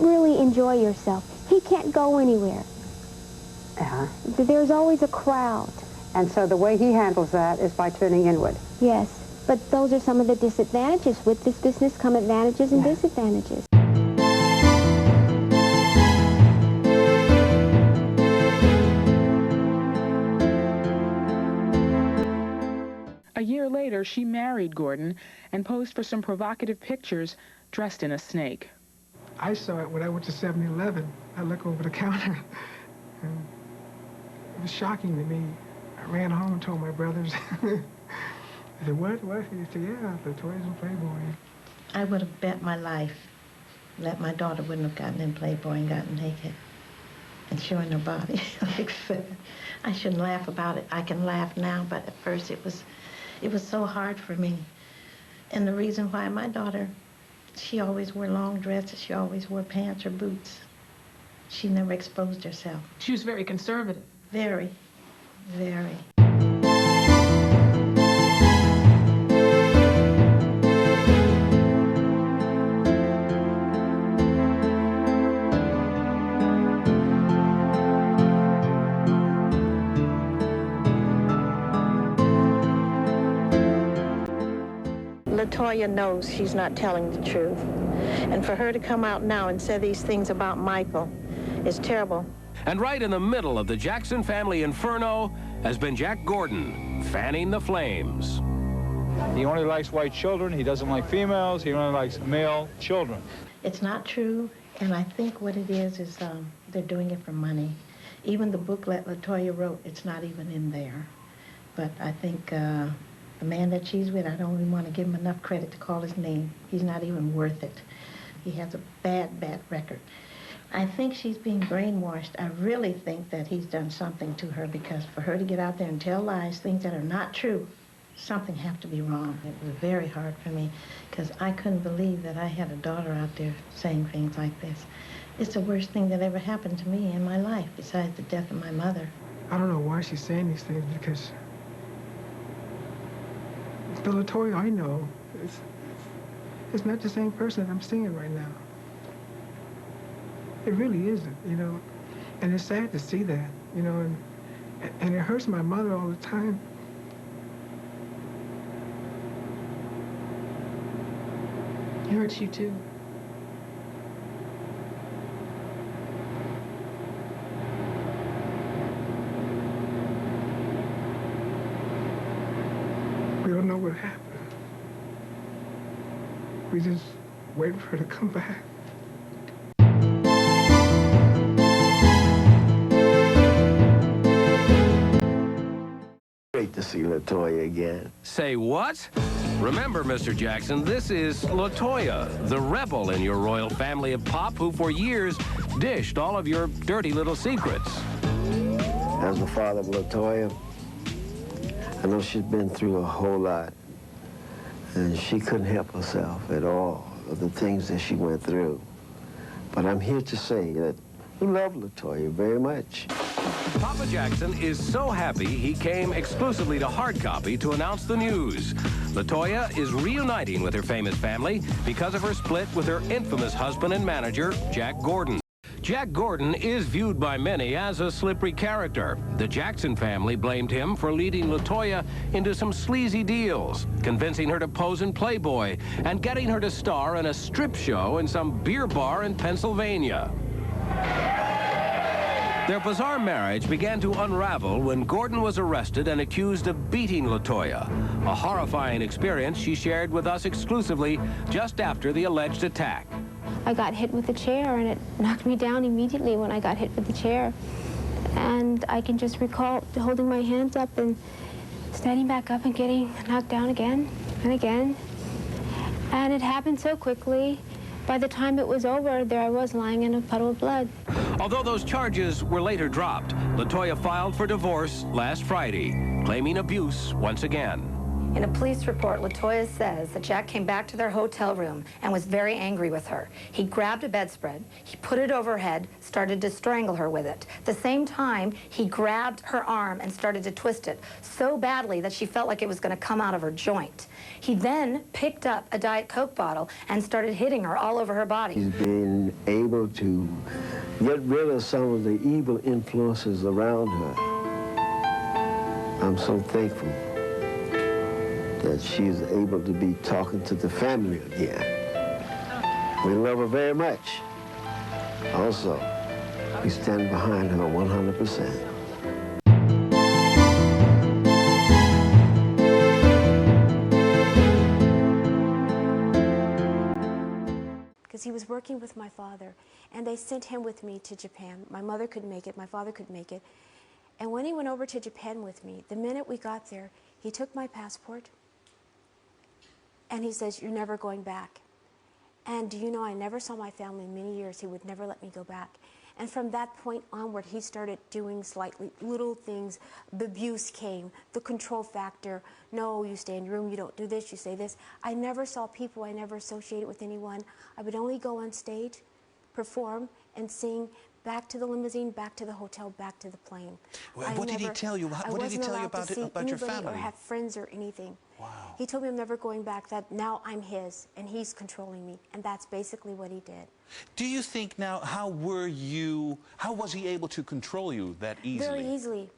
really enjoy yourself. He can't go anywhere. There's always a crowd. And so the way he handles that is by turning inward. Yes, but those are some of the disadvantages. With this business come advantages and disadvantages. A year later, she married Gordon and posed for some provocative pictures dressed in a snake. I saw it when I went to 7-Eleven. I looked over the counter, and it was shocking to me. I ran home and told my brothers. I said, what? He said, yeah, Latoya's in Playboy. I would have bet my life that my daughter wouldn't have gotten in Playboy and gotten naked and showing her body. I shouldn't laugh about it. I can laugh now, but at first it was so hard for me. And the reason why my daughter, she always wore long dresses, she always wore pants or boots. She never exposed herself. She was very conservative. Very, very. Latoya knows she's not telling the truth. And for her to come out now and say these things about Michael is terrible. And right in the middle of the Jackson family inferno has been Jack Gordon, fanning the flames. He only likes white children. He doesn't like females. He only likes male children. It's not true, and I think what it is they're doing it for money. Even the booklet Latoya wrote, it's not even in there. But I think the man that she's with, I don't even want to give him enough credit to call his name. He's not even worth it. He has a bad, bad record. I think she's being brainwashed. I really think that he's done something to her, because for her to get out there and tell lies, things that are not true, something have to be wrong. It was very hard for me, because I couldn't believe that I had a daughter out there saying things like this. It's the worst thing that ever happened to me in my life, besides the death of my mother. I don't know why she's saying these things, because the Latoya I know is not the same person I'm seeing right now. It really isn't, you know, and it's sad to see that, you know, and it hurts my mother all the time. It hurts you too. We don't know what happened. We just wait for her to come back. Great to see Latoya again. Say what? Remember, Mr. Jackson, this is Latoya, the rebel in your royal family of pop, who for years dished all of your dirty little secrets. As the father of Latoya, I know she's been through a whole lot, and she couldn't help herself at all of the things that she went through. But I'm here to say that we love Latoya very much. Papa Jackson is so happy he came exclusively to Hard Copy to announce the news. Latoya is reuniting with her famous family because of her split with her infamous husband and manager, Jack Gordon. Jack Gordon is viewed by many as a slippery character. The Jackson family blamed him for leading Latoya into some sleazy deals, convincing her to pose in Playboy and getting her to star in a strip show in some beer bar in Pennsylvania. Their bizarre marriage began to unravel when Gordon was arrested and accused of beating Latoya, a horrifying experience she shared with us exclusively just after the alleged attack. I got hit with a chair, and it knocked me down immediately when I got hit with the chair. And I can just recall holding my hands up and standing back up and getting knocked down again and again. And it happened so quickly. By the time it was over, there I was lying in a puddle of blood. Although those charges were later dropped, Latoya filed for divorce last Friday, claiming abuse once again. In a police report, Latoya says that Jack came back to their hotel room and was very angry with her. He grabbed a bedspread, he put it over her head, started to strangle her with it. At the same time, he grabbed her arm and started to twist it so badly that she felt like it was going to come out of her joint. He then picked up a Diet Coke bottle and started hitting her all over her body. He's been able to get rid of some of the evil influences around her. I'm so thankful that she's able to be talking to the family again. We love her very much. Also, we stand behind her 100%. Because he was working with my father, and they sent him with me to Japan. My mother couldn't make it, my father couldn't make it. And when he went over to Japan with me, the minute we got there, he took my passport, and he says, "You're never going back." And do you know, I never saw my family in many years. He would never let me go back. And from that point onward, he started doing slightly little things. The abuse came, the control factor. No, you stay in your room, you don't do this, you say this. I never saw people, I never associated with anyone. I would only go on stage, perform, and sing. Back to the limousine, back to the hotel, back to the plane. Well, what did he tell you? What did he tell you about your family? Or have friends or anything. Wow. He told me I'm never going back, that now I'm his, and he's controlling me. And that's basically what he did. Do you think now, how was he able to control you that easily? Very easily.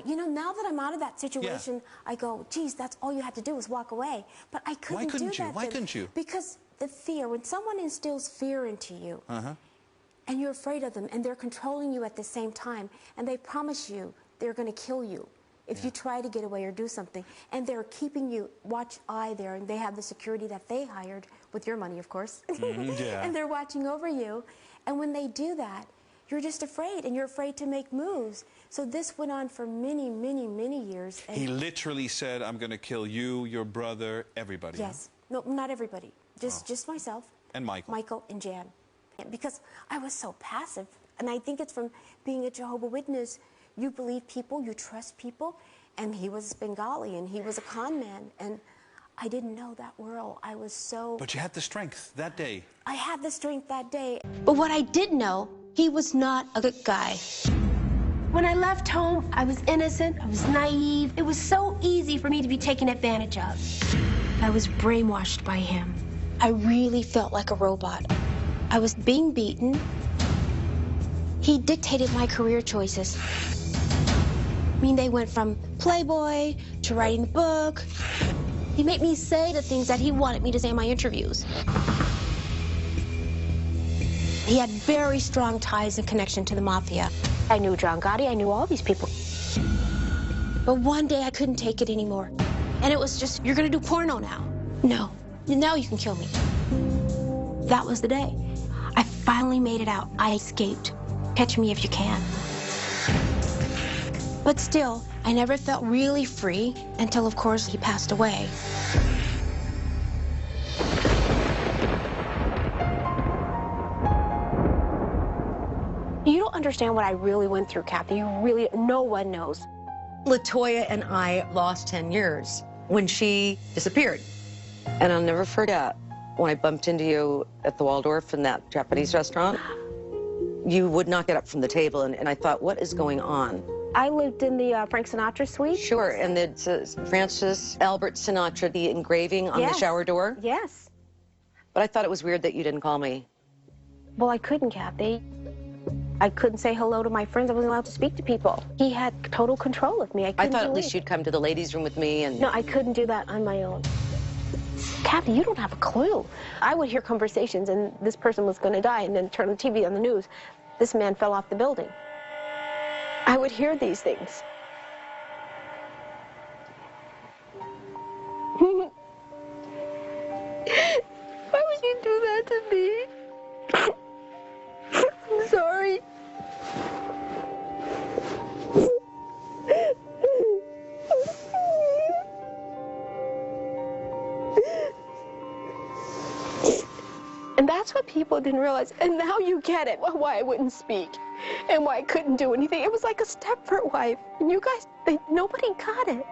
You know, now that I'm out of that situation, I go, geez, that's all you had to do was walk away. But I couldn't do that. Why couldn't you? Because the fear, when someone instills fear into you, and you're afraid of them, and they're controlling you at the same time, and they promise you they're going to kill you if you try to get away or do something, and they're keeping you watch eye there, and they have the security that they hired with your money, of course, and they're watching over you, and when they do that, you're just afraid, and you're afraid to make moves. So this went on for many, many, many years. And he literally said, "I'm going to kill you, your brother, everybody." Yes. No, not everybody. Just myself. And Michael. Michael and Jan. Because I was so passive, and I think it's from being a Jehovah's Witness. You believe people, you trust people, and he was Bengali, and he was a con man, and I didn't know that world. I was so... But you had the strength that day. I had the strength that day. But what I did know, he was not a good guy. When I left home, I was innocent, I was naive. It was so easy for me to be taken advantage of. I was brainwashed by him. I really felt like a robot. I was being beaten. He dictated my career choices. I mean, they went from Playboy to writing the book. He made me say the things that he wanted me to say in my interviews. He had very strong ties and connection to the mafia. I knew John Gotti, I knew all these people. But one day I couldn't take it anymore. And it was just, "You're gonna do porno now." No, now you can kill me. That was the day. I finally made it out. I escaped. Catch me if you can. But still, I never felt really free until, of course, he passed away. You don't understand what I really went through, Kathy. You really, no one knows. Latoya and I lost 10 years when she disappeared. And I'll never forget when I bumped into you at the Waldorf in that Japanese restaurant. You would not get up from the table, and I thought, what is going on? I lived in the Frank Sinatra suite. Sure, and it's Francis Albert Sinatra, the engraving on the shower door. Yes. But I thought it was weird that you didn't call me. Well, I couldn't, Kathy. I couldn't say hello to my friends. I wasn't allowed to speak to people. He had total control of me. I thought at least you'd come to the ladies' room with me and... No, I couldn't do that on my own. Kathy, you don't have a clue. I would hear conversations, and this person was going to die, and then turn on the TV on the news. This man fell off the building. I would hear these things. Why would you do that to me? I'm sorry. And that's what people didn't realize. And now you get it, why I wouldn't speak and why I couldn't do anything. It was like a Stepford wife. And you guys, nobody got it.